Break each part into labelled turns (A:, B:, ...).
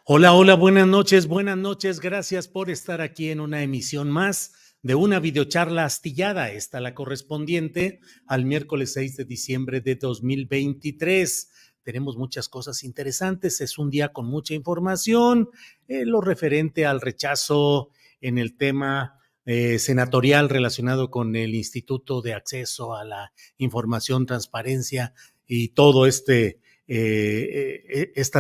A: Hola, hola, buenas noches, gracias por estar aquí en una emisión más de una videocharla astillada, esta la correspondiente al miércoles 6 de diciembre de 2023. Tenemos muchas cosas interesantes, es un día con mucha información, lo referente al rechazo en el tema senatorial relacionado con el Instituto de Acceso a la Información, Transparencia y todo esta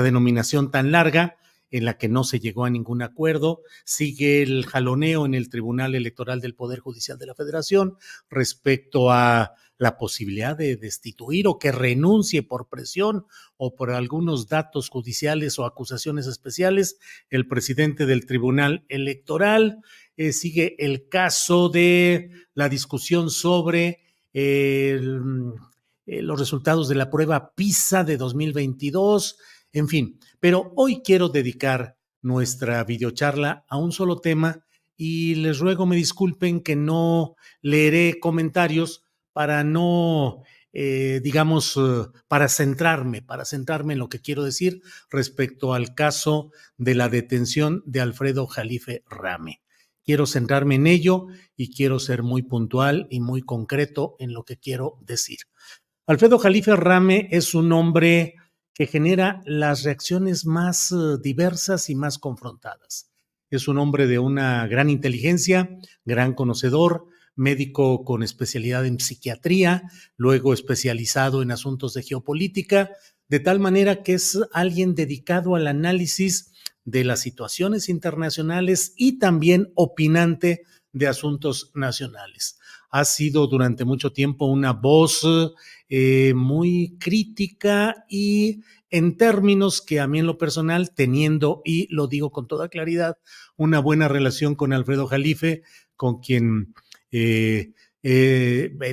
A: denominación tan larga en la que no se llegó a ningún acuerdo. Sigue el jaloneo en el Tribunal Electoral del Poder Judicial de la Federación respecto a la posibilidad de destituir o que renuncie por presión o por algunos datos judiciales o acusaciones especiales el presidente del Tribunal Electoral. Sigue el caso de la discusión sobre los resultados de la prueba PISA de 2022, en fin. Pero hoy quiero dedicar nuestra videocharla a un solo tema y les ruego me disculpen que no leeré comentarios para no, para centrarme en lo que quiero decir respecto al caso de la detención de Alfredo Jalife Rame. Quiero centrarme en ello y quiero ser muy puntual y muy concreto en lo que quiero decir. Alfredo Jalife Rame es un hombre que genera las reacciones más diversas y más confrontadas. Es un hombre de una gran inteligencia, gran conocedor, médico con especialidad en psiquiatría, luego especializado en asuntos de geopolítica, de tal manera que es alguien dedicado al análisis de las situaciones internacionales y también opinante de asuntos nacionales. Ha sido durante mucho tiempo una voz muy crítica y en términos que a mí en lo personal, teniendo, y lo digo con toda claridad, una buena relación con Alfredo Jalife, con quien he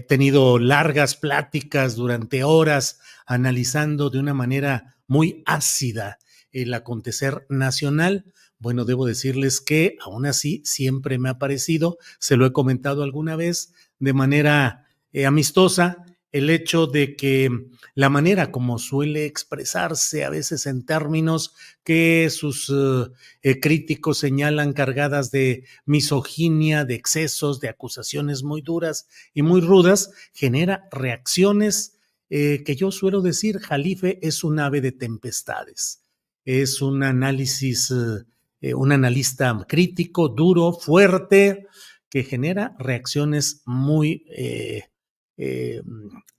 A: tenido largas pláticas durante horas analizando de una manera muy ácida el acontecer nacional. Bueno, debo decirles que aún así siempre me ha parecido, se lo he comentado alguna vez de manera amistosa, el hecho de que la manera como suele expresarse a veces en términos que sus críticos señalan cargadas de misoginia, de excesos, de acusaciones muy duras y muy rudas, genera reacciones que yo suelo decir, Jalife es un ave de tempestades, es un un analista crítico, duro, fuerte, que genera reacciones muy eh,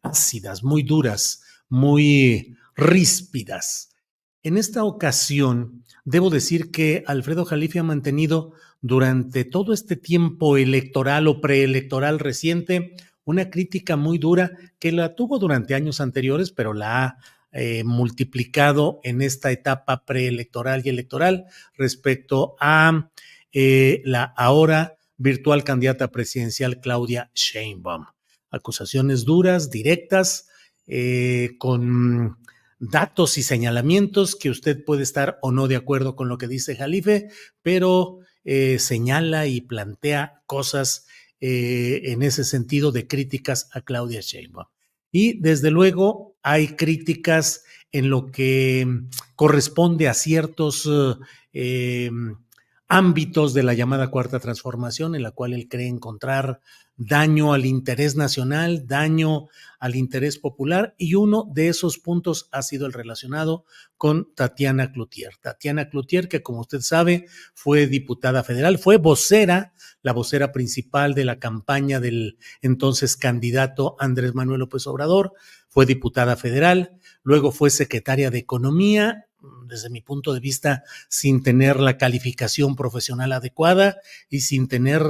A: ácidas, muy duras, muy ríspidas. En esta ocasión, debo decir que Alfredo Jalife ha mantenido durante todo este tiempo electoral o preelectoral reciente una crítica muy dura que la tuvo durante años anteriores, pero la ha multiplicado en esta etapa preelectoral y electoral respecto a la ahora virtual candidata presidencial Claudia Sheinbaum. Acusaciones duras, directas, con datos y señalamientos que usted puede estar o no de acuerdo con lo que dice Jalife, pero señala y plantea cosas en ese sentido de críticas a Claudia Sheinbaum. Y desde luego hay críticas en lo que corresponde a ciertos eh, ámbitos de la llamada Cuarta Transformación, en la cual él cree encontrar daño al interés nacional, daño al interés popular, y uno de esos puntos ha sido el relacionado con Tatiana Cloutier. Tatiana Cloutier, que como usted sabe, fue diputada federal, fue vocera, la vocera principal de la campaña del entonces candidato Andrés Manuel López Obrador, fue diputada federal, luego fue secretaria de Economía, desde mi punto de vista, sin tener la calificación profesional adecuada y sin tener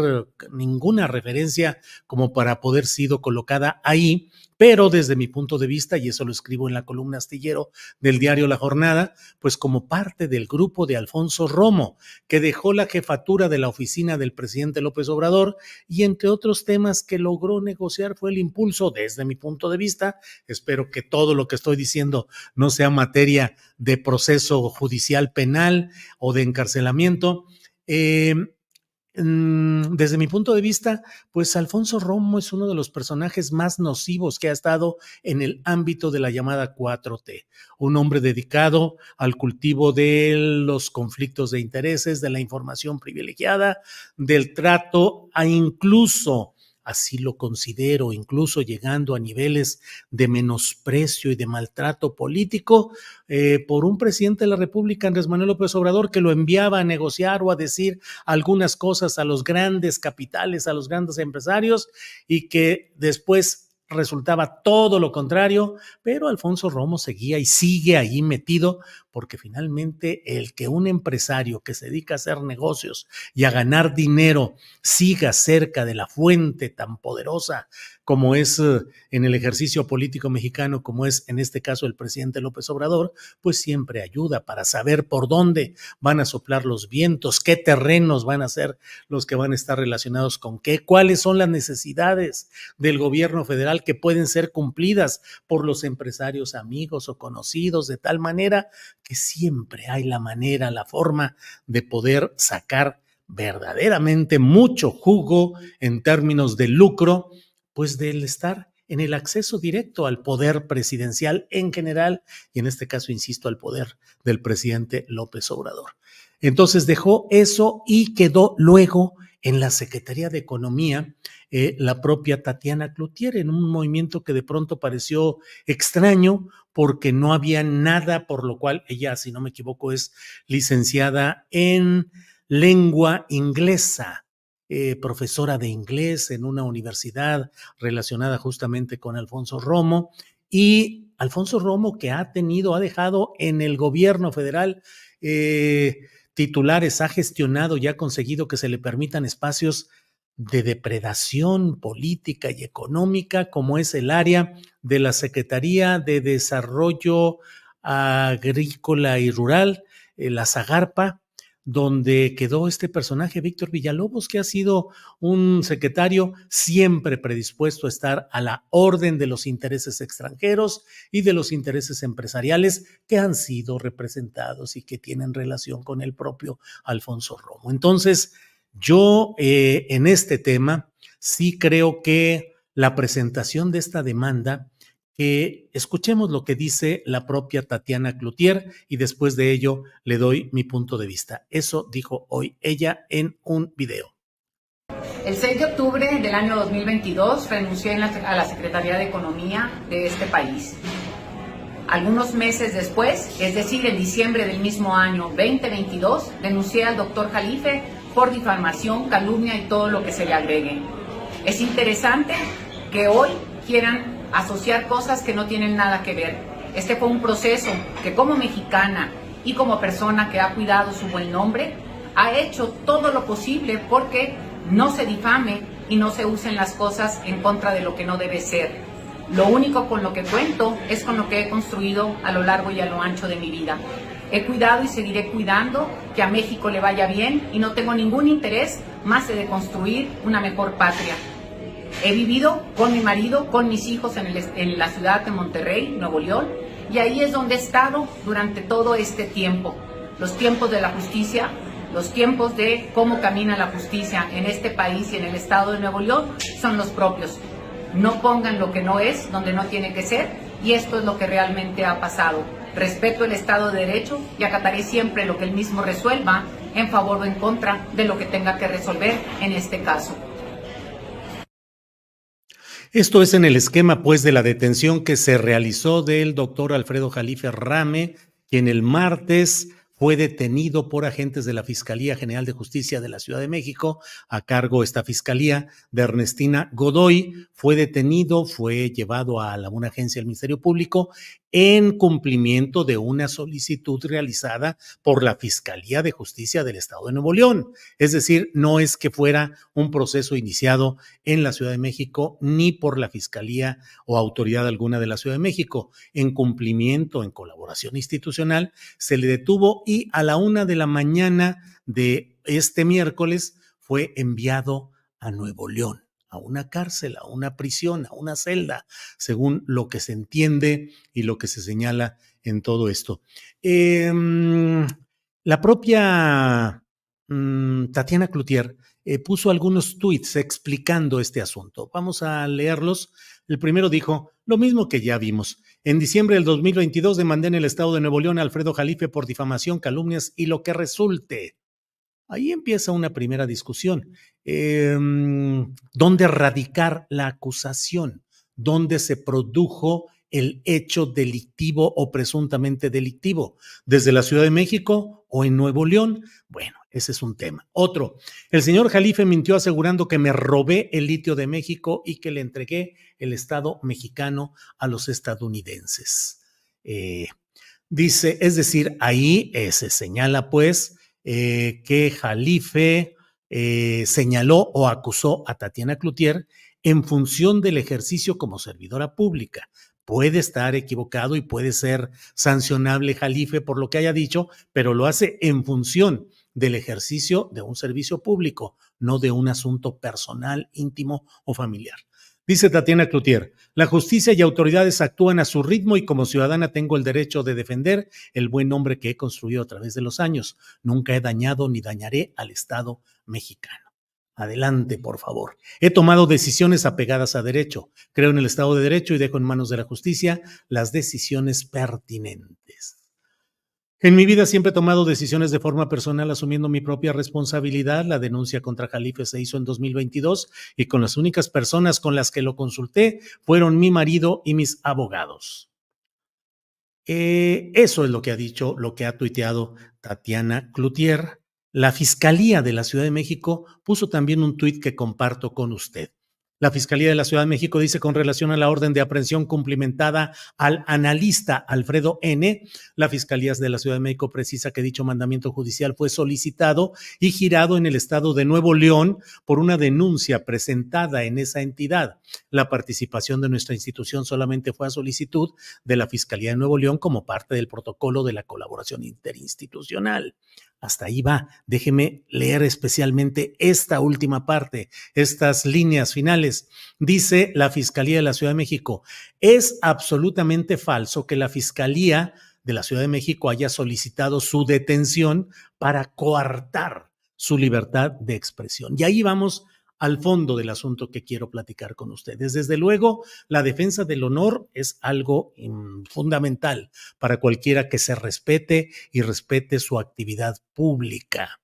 A: ninguna referencia como para poder sido colocada ahí, pero desde mi punto de vista, y eso lo escribo en la columna astillero del diario La Jornada, pues como parte del grupo de Alfonso Romo, que dejó la jefatura de la oficina del presidente López Obrador y entre otros temas que logró negociar fue el impulso, desde mi punto de vista, espero que todo lo que estoy diciendo no sea materia de proceso judicial penal o de encarcelamiento, Desde mi punto de vista, pues Alfonso Romo es uno de los personajes más nocivos que ha estado en el ámbito de la llamada 4T. Un hombre dedicado al cultivo de los conflictos de intereses, de la información privilegiada, del trato a incluso, así lo considero, incluso llegando a niveles de menosprecio y de maltrato político por un presidente de la República, Andrés Manuel López Obrador, que lo enviaba a negociar o a decir algunas cosas a los grandes capitales, a los grandes empresarios, y que después resultaba todo lo contrario, pero Alfonso Romo seguía y sigue ahí metido, porque finalmente el que un empresario que se dedica a hacer negocios y a ganar dinero siga cerca de la fuente tan poderosa como es en el ejercicio político mexicano, como es en este caso el presidente López Obrador, pues siempre ayuda para saber por dónde van a soplar los vientos, qué terrenos van a ser los que van a estar relacionados con qué, cuáles son las necesidades del gobierno federal que pueden ser cumplidas por los empresarios amigos o conocidos, de tal manera que siempre hay la manera, la forma de poder sacar verdaderamente mucho jugo en términos de lucro, pues del estar en el acceso directo al poder presidencial en general y en este caso, insisto, al poder del presidente López Obrador. Entonces dejó eso y quedó luego en la Secretaría de Economía la propia Tatiana Cloutier, en un movimiento que de pronto pareció extraño porque no había nada por lo cual ella, si no me equivoco, es licenciada en lengua inglesa, profesora de inglés en una universidad relacionada justamente con Alfonso Romo, y Alfonso Romo que ha dejado en el gobierno federal titulares, ha gestionado y ha conseguido que se le permitan espacios de depredación política y económica, como es el área de la Secretaría de Desarrollo Agrícola y Rural, la Zagarpa, donde quedó este personaje, Víctor Villalobos, que ha sido un secretario siempre predispuesto a estar a la orden de los intereses extranjeros y de los intereses empresariales que han sido representados y que tienen relación con el propio Alfonso Romo. Entonces, yo en este tema sí creo que la presentación de esta demanda, escuchemos lo que dice la propia Tatiana Cloutier y después de ello le doy mi punto de vista. Eso dijo hoy ella en un video.
B: El 6 de octubre del año 2022 renuncié a la Secretaría de Economía de este país. Algunos meses después, es decir, en diciembre del mismo año 2022, denuncié al doctor Jalife por difamación, calumnia y todo lo que se le agregue. Es interesante que hoy quieran asociar cosas que no tienen nada que ver. Este fue un proceso que como mexicana y como persona que ha cuidado su buen nombre, ha hecho todo lo posible porque no se difame y no se usen las cosas en contra de lo que no debe ser. Lo único con lo que cuento es con lo que he construido a lo largo y a lo ancho de mi vida. He cuidado y seguiré cuidando que a México le vaya bien y no tengo ningún interés más de construir una mejor patria. He vivido con mi marido, con mis hijos en la ciudad de Monterrey, Nuevo León, y ahí es donde he estado durante todo este tiempo. Los tiempos de la justicia, los tiempos de cómo camina la justicia en este país y en el estado de Nuevo León son los propios. No pongan lo que no es, donde no tiene que ser, y esto es lo que realmente ha pasado. Respeto el Estado de Derecho y acataré siempre lo que él mismo resuelva en favor o en contra de lo que tenga que resolver en este caso.
A: Esto es en el esquema, pues, de la detención que se realizó del doctor Alfredo Jalife Rame, quien el martes fue detenido por agentes de la Fiscalía General de Justicia de la Ciudad de México, a cargo esta fiscalía de Ernestina Godoy. Fue detenido, fue llevado a una agencia del Ministerio Público en cumplimiento de una solicitud realizada por la Fiscalía de Justicia del Estado de Nuevo León. Es decir, no es que fuera un proceso iniciado en la Ciudad de México ni por la Fiscalía o autoridad alguna de la Ciudad de México. En cumplimiento, en colaboración institucional, se le detuvo y a la 1:00 a.m. de este miércoles fue enviado a Nuevo León, a una cárcel, a una prisión, a una celda, según lo que se entiende y lo que se señala en todo esto. La propia Tatiana Cloutier puso algunos tweets explicando este asunto. Vamos a leerlos. El primero dijo, lo mismo que ya vimos. En diciembre del 2022 demandé en el estado de Nuevo León a Alfredo Jalife por difamación, calumnias y lo que resulte. Ahí empieza una primera discusión. ¿Dónde radicar la acusación? ¿Dónde se produjo el hecho delictivo o presuntamente delictivo? ¿Desde la Ciudad de México o en Nuevo León? Bueno, ese es un tema. Otro, el señor Jalife mintió asegurando que me robé el litio de México y que le entregué el Estado mexicano a los estadounidenses. Dice, es decir, ahí se señala pues que Jalife señaló o acusó a Tatiana Cloutier en función del ejercicio como servidora pública. Puede estar equivocado y puede ser sancionable Jalife por lo que haya dicho, pero lo hace en función del ejercicio de un servicio público, no de un asunto personal, íntimo o familiar. Dice Tatiana Cloutier, la justicia y autoridades actúan a su ritmo y como ciudadana tengo el derecho de defender el buen nombre que he construido a través de los años. Nunca he dañado ni dañaré al Estado mexicano. Adelante, por favor. He tomado decisiones apegadas a derecho. Creo en el Estado de Derecho y dejo en manos de la justicia las decisiones pertinentes. En mi vida siempre he tomado decisiones de forma personal asumiendo mi propia responsabilidad. La denuncia contra Jalife se hizo en 2022 y con las únicas personas con las que lo consulté fueron mi marido y mis abogados. Eso es lo que ha dicho, lo que ha tuiteado Tatiana Cloutier. La Fiscalía de la Ciudad de México puso también un tuit que comparto con usted. La Fiscalía de la Ciudad de México dice con relación a la orden de aprehensión cumplimentada al analista Alfredo N., la Fiscalía de la Ciudad de México precisa que dicho mandamiento judicial fue solicitado y girado en el estado de Nuevo León por una denuncia presentada en esa entidad. La participación de nuestra institución solamente fue a solicitud de la Fiscalía de Nuevo León como parte del protocolo de la colaboración interinstitucional. Hasta ahí va. Déjeme leer especialmente esta última parte, estas líneas finales. Dice la Fiscalía de la Ciudad de México, es absolutamente falso que la Fiscalía de la Ciudad de México haya solicitado su detención para coartar su libertad de expresión. Y ahí vamos al fondo del asunto que quiero platicar con ustedes. Desde luego, la defensa del honor es algo fundamental para cualquiera que se respete y respete su actividad pública.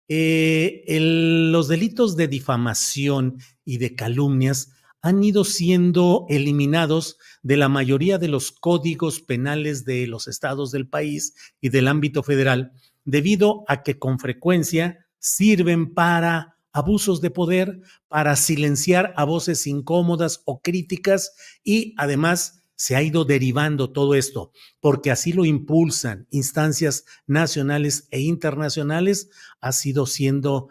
A: Los delitos de difamación y de calumnias han ido siendo eliminados de la mayoría de los códigos penales de los estados del país y del ámbito federal, debido a que con frecuencia sirven para abusos de poder, para silenciar a voces incómodas o críticas y además se ha ido derivando todo esto, porque así lo impulsan instancias nacionales e internacionales, ha sido siendo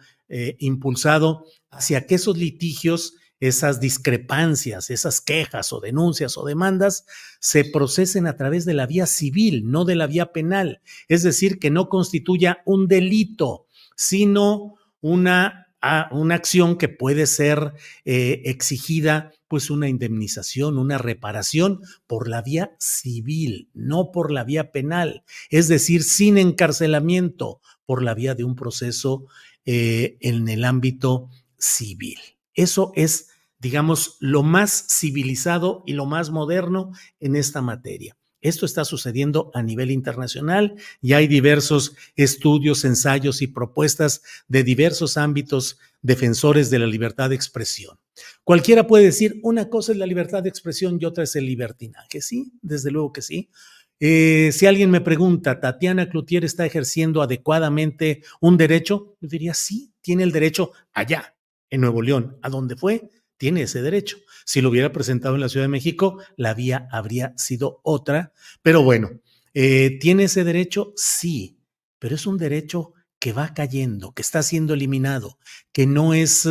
A: impulsado hacia que esos litigios, esas discrepancias, esas quejas o denuncias o demandas se procesen a través de la vía civil, no de la vía penal. Es decir, que no constituya un delito, sino una acción que puede ser exigida, pues una indemnización, una reparación por la vía civil, no por la vía penal, es decir, sin encarcelamiento, por la vía de un proceso en el ámbito civil. Eso es, digamos, lo más civilizado y lo más moderno en esta materia. Esto está sucediendo a nivel internacional y hay diversos estudios, ensayos y propuestas de diversos ámbitos defensores de la libertad de expresión. Cualquiera puede decir, una cosa es la libertad de expresión y otra es el libertinaje. Sí, desde luego que sí. Si alguien me pregunta, ¿Tatiana Cloutier está ejerciendo adecuadamente un derecho? Yo diría, sí, tiene el derecho allá, en Nuevo León, a donde fue, tiene ese derecho. Si lo hubiera presentado en la Ciudad de México, la vía habría sido otra. Pero bueno, ¿tiene ese derecho? Sí, pero es un derecho que va cayendo, que está siendo eliminado, que no es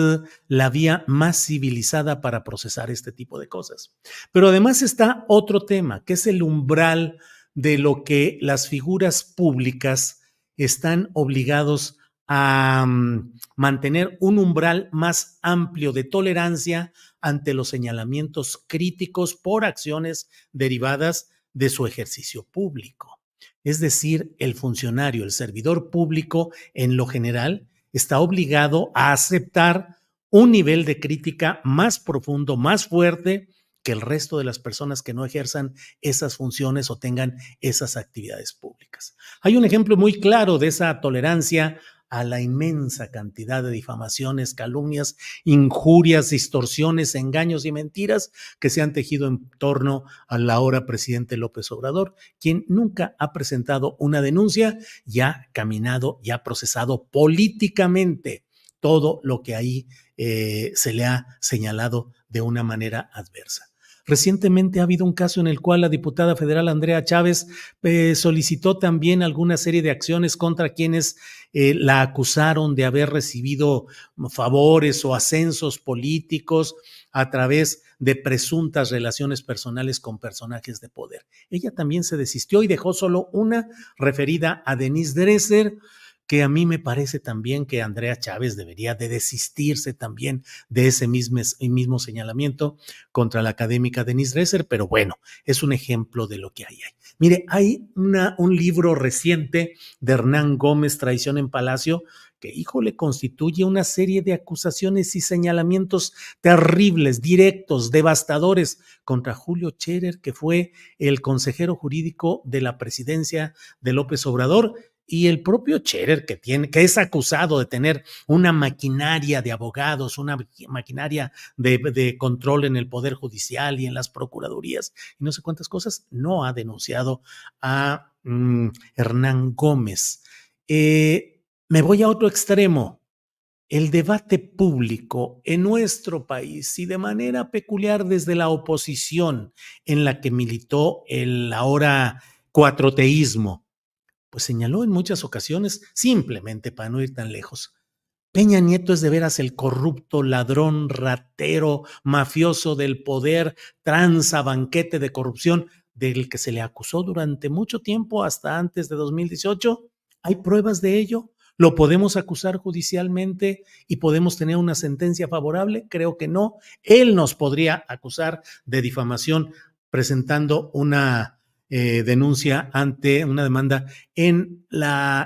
A: la vía más civilizada para procesar este tipo de cosas. Pero además está otro tema, que es el umbral de lo que las figuras públicas están obligados a mantener un umbral más amplio de tolerancia ante los señalamientos críticos por acciones derivadas de su ejercicio público. Es decir, el funcionario, el servidor público en lo general, está obligado a aceptar un nivel de crítica más profundo, más fuerte que el resto de las personas que no ejerzan esas funciones o tengan esas actividades públicas. Hay un ejemplo muy claro de esa tolerancia a la inmensa cantidad de difamaciones, calumnias, injurias, distorsiones, engaños y mentiras que se han tejido en torno al ahora presidente López Obrador, quien nunca ha presentado una denuncia y ha caminado y ha procesado políticamente todo lo que ahí se le ha señalado de una manera adversa. Recientemente ha habido un caso en el cual la diputada federal Andrea Chávez solicitó también alguna serie de acciones contra quienes la acusaron de haber recibido favores o ascensos políticos a través de presuntas relaciones personales con personajes de poder. Ella también se desistió y dejó solo una referida a Denise Dresser, que a mí me parece también que Andrea Chávez debería de desistirse también de ese mismo señalamiento contra la académica Denise Dresser, pero bueno, es un ejemplo de lo que hay ahí. Mire, hay un libro reciente de Hernán Gómez, Traición en Palacio, que, híjole, constituye una serie de acusaciones y señalamientos terribles, directos, devastadores contra Julio Scherer, que fue el consejero jurídico de la presidencia de López Obrador, y el propio Scherer, que es acusado de tener una maquinaria de abogados, una maquinaria de control en el Poder Judicial y en las procuradurías y no sé cuántas cosas, no ha denunciado a Hernán Gómez. Me voy a otro extremo. El debate público en nuestro país y de manera peculiar desde la oposición en la que militó el ahora cuatroteísmo, pues señaló en muchas ocasiones, simplemente para no ir tan lejos, Peña Nieto es de veras el corrupto, ladrón, ratero, mafioso del poder, tranza, banquete de corrupción del que se le acusó durante mucho tiempo, hasta antes de 2018. ¿Hay pruebas de ello? ¿Lo podemos acusar judicialmente y podemos tener una sentencia favorable? Creo que no. Él nos podría acusar de difamación presentando una denuncia ante una demanda en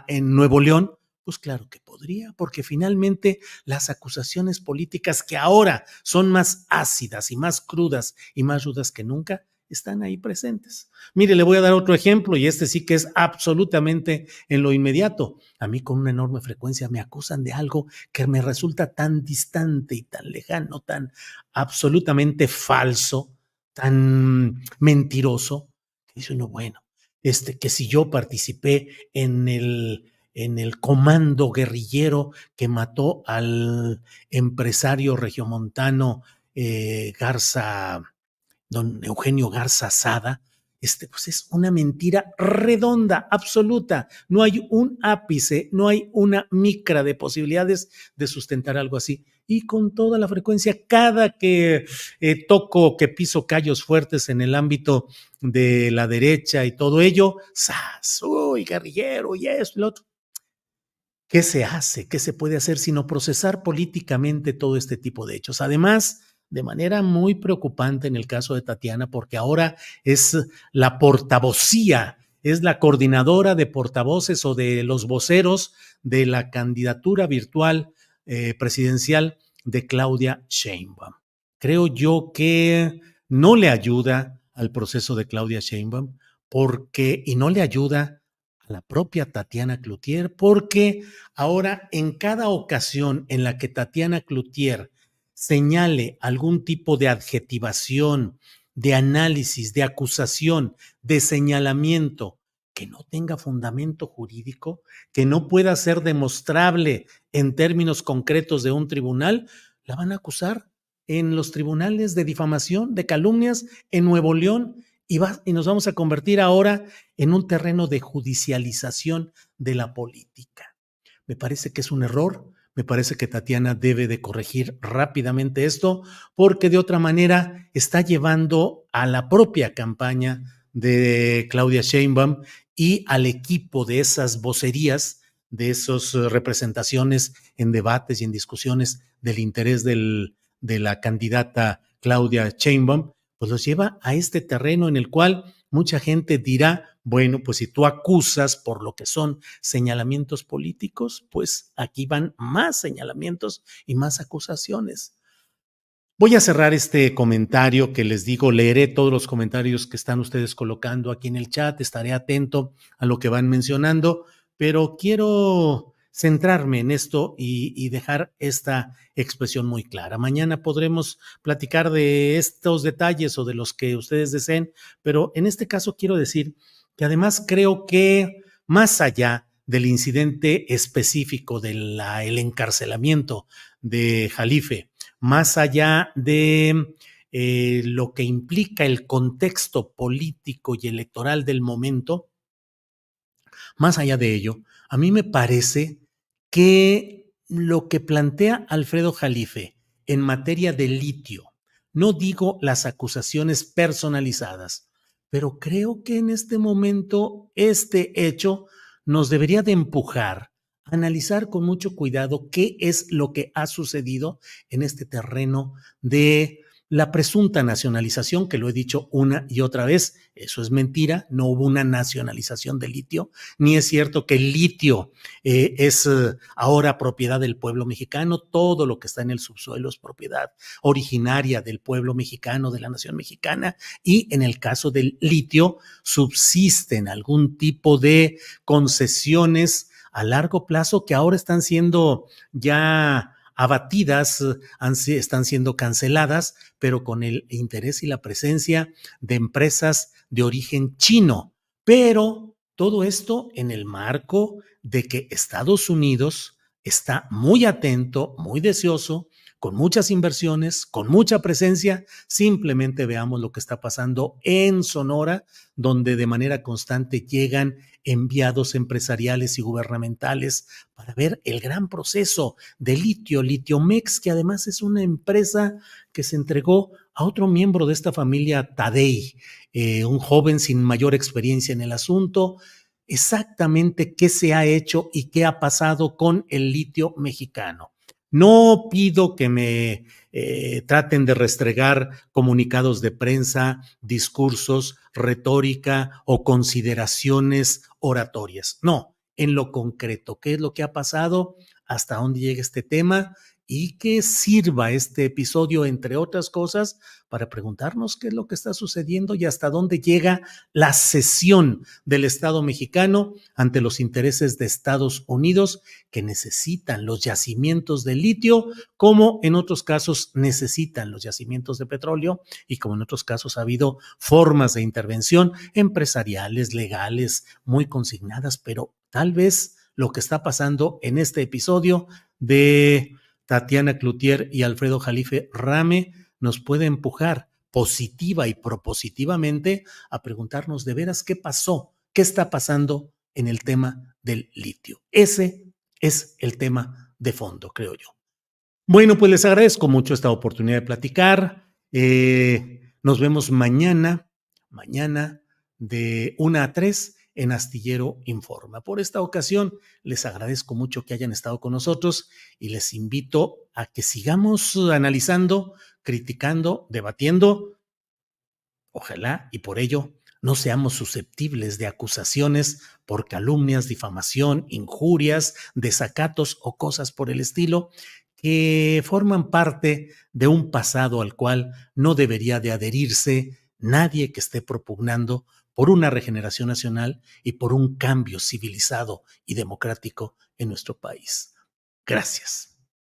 A: Nuevo León. Pues claro que podría, porque finalmente las acusaciones políticas, que ahora son más ácidas y más crudas y más rudas que nunca, están ahí presentes. Mire, le voy a dar otro ejemplo, y este sí que es absolutamente en lo inmediato. A mí con una enorme frecuencia me acusan de algo que me resulta tan distante y tan lejano, tan absolutamente falso, tan mentiroso, que dice uno, bueno, que si yo participé en el comando guerrillero que mató al empresario regiomontano Garza, don Eugenio Garza Sada, pues es una mentira redonda, absoluta. No hay un ápice, no hay una micra de posibilidades de sustentar algo así. Y con toda la frecuencia, cada que toco, que piso callos fuertes en el ámbito de la derecha y todo ello, ¡zas! ¡Uy, guerrillero! Y esto y lo otro. ¿Qué se hace? ¿Qué se puede hacer sino procesar políticamente todo este tipo de hechos? Además, de manera muy preocupante en el caso de Tatiana, porque ahora es la portavocía, es la coordinadora de portavoces o de los voceros de la candidatura virtual presidencial de Claudia Sheinbaum. Creo yo que no le ayuda al proceso de Claudia Sheinbaum y no le ayuda a la propia Tatiana Cloutier, porque ahora en cada ocasión en la que Tatiana Cloutier señale algún tipo de adjetivación, de análisis, de acusación, de señalamiento que no tenga fundamento jurídico, que no pueda ser demostrable en términos concretos de un tribunal, la van a acusar en los tribunales de difamación, de calumnias en Nuevo León, y nos vamos a convertir ahora en un terreno de judicialización de la política. Me parece que es un error. Me parece que Tatiana debe de corregir rápidamente esto, porque de otra manera está llevando a la propia campaña de Claudia Sheinbaum y al equipo de esas vocerías, de esas representaciones en debates y en discusiones del interés de la candidata Claudia Sheinbaum, pues los lleva a este terreno en el cual mucha gente dirá, Bueno, pues si tú acusas por lo que son señalamientos políticos, pues aquí van más señalamientos y más acusaciones. Voy a cerrar este comentario que les digo, leeré todos los comentarios que están ustedes colocando aquí en el chat, estaré atento a lo que van mencionando, pero quiero centrarme en esto y dejar esta expresión muy clara. Mañana podremos platicar de estos detalles o de los que ustedes deseen, pero en este caso quiero decir que además creo que más allá del incidente específico del encarcelamiento de Jalife, más allá de lo que implica el contexto político y electoral del momento, más allá de ello, a mí me parece que lo que plantea Alfredo Jalife en materia de litio, no digo las acusaciones personalizadas, pero creo que en este momento este hecho nos debería de empujar a analizar con mucho cuidado qué es lo que ha sucedido en este terreno de la presunta nacionalización, que lo he dicho una y otra vez, eso es mentira, no hubo una nacionalización de litio, ni es cierto que el litio es ahora propiedad del pueblo mexicano, todo lo que está en el subsuelo es propiedad originaria del pueblo mexicano, de la nación mexicana, y en el caso del litio subsisten algún tipo de concesiones a largo plazo que ahora están siendo ya abatidas, están siendo canceladas, pero con el interés y la presencia de empresas de origen chino. Pero todo esto en el marco de que Estados Unidos está muy atento, muy deseoso, con muchas inversiones, con mucha presencia. Simplemente veamos lo que está pasando en Sonora, donde de manera constante llegan enviados empresariales y gubernamentales para ver el gran proceso de litio, Litiomex, que además es una empresa que se entregó a otro miembro de esta familia, Tadei, un joven sin mayor experiencia en el asunto. Exactamente qué se ha hecho y qué ha pasado con el litio mexicano. No pido que me traten de restregar comunicados de prensa, discursos, retórica o consideraciones oratorias. No, en lo concreto, qué es lo que ha pasado, hasta dónde llega este tema y que sirva este episodio, entre otras cosas, para preguntarnos qué es lo que está sucediendo y hasta dónde llega la cesión del Estado mexicano ante los intereses de Estados Unidos, que necesitan los yacimientos de litio, como en otros casos necesitan los yacimientos de petróleo, y como en otros casos ha habido formas de intervención empresariales, legales, muy consignadas, pero tal vez lo que está pasando en este episodio de Tatiana Cloutier y Alfredo Jalife Rame nos puede empujar positiva y propositivamente a preguntarnos de veras qué pasó, qué está pasando en el tema del litio. Ese es el tema de fondo, creo yo. Bueno, pues les agradezco mucho esta oportunidad de platicar. Nos vemos mañana de 1 a 3 en Astillero Informa. Por esta ocasión, les agradezco mucho que hayan estado con nosotros y les invito a que sigamos analizando, criticando, debatiendo. Ojalá y por ello no seamos susceptibles de acusaciones por calumnias, difamación, injurias, desacatos o cosas por el estilo que forman parte de un pasado al cual no debería de adherirse nadie que esté propugnando por una regeneración nacional y por un cambio civilizado y democrático en nuestro país. Gracias.